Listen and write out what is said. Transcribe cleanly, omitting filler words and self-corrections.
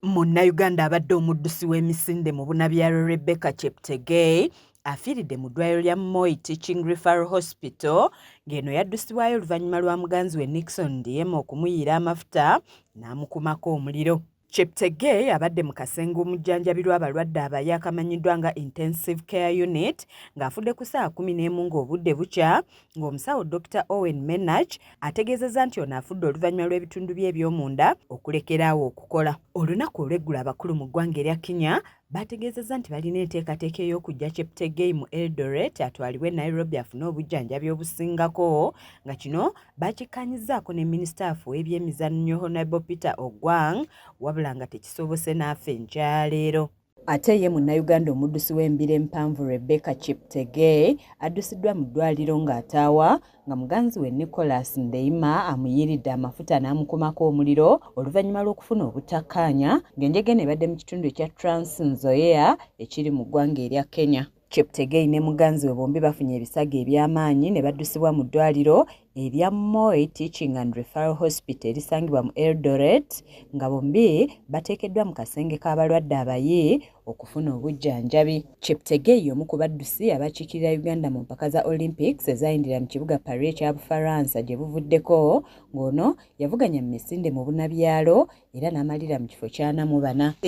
Munnayuganda abadde omuddusi w'emisinde mu Bunabyalo Rebecca Cheptegei afiiridde mu ddwaliro lya Moi Teaching Referral Hospital ng'eno yaddusibwayo oluvannyuma lwa muganzi we Nixon Ndiema okumuyiira amafuta n'amukumako omuliro. Cheptegei abadde mu kasenge omujjanjabirwa abalwadde abayi akamanyiddwa nga Intensive Care Unit ng'afudde ku ssaawa 11 ng'obudde bukya ng'omusawo Dr. Owen Menach ategeezezza nti ono afudde oluvannyuma lw'ebitundu bye eby'omunda okulekeraawo okukola. Olunaku olw'eggulo abakulu mu ggwanga erya Kenya bategeezezza nti balina enteekateeka ey'okujja Cheptegei mu Eldoret atwalibwe Nairobi afune obujjanjabi obusingako nga kino bakikkaanyizzaako ne minisita afuwa ebyemizannyo Honorable Peter Ogwang wabula nga tekisobose n'afe enkyaleero. Ate ye munnayuganda omuddusi w'embiro empanvu Rebecca Cheptegei addusiddwa mu ddwaliro ng'ataawa nga muganzi we Nicholas Ndeima amuyiiridde amafuta n'amukumako omuliro oluvannyuma lw'okufuna obutakkaanya ng'enjege ebadde mu kitundu ekya Trans Nzoia ekiri mu ggwanga erya Kenya. Cheptegei ne muganzi we bombi bafunye ebisago eby'amaanyi ne baddusibwa mu ddwaliro erya Moi Teaching and Referral Hospital erisangibwa mu Eldoret nga bombi bateekeddwa mu kasenge k'abalwadde abayi okufuna obujjanjabi. Cheptegei omu ku baddusi abakiikirira Uganda mu mpaka za Olympics ezayindira mu kibuga Paris ekya Bufaransa gye buvuddeko ng'ono yavuganya mu misinde mu Bunabyalo era n'amalira mu kifo kya 4.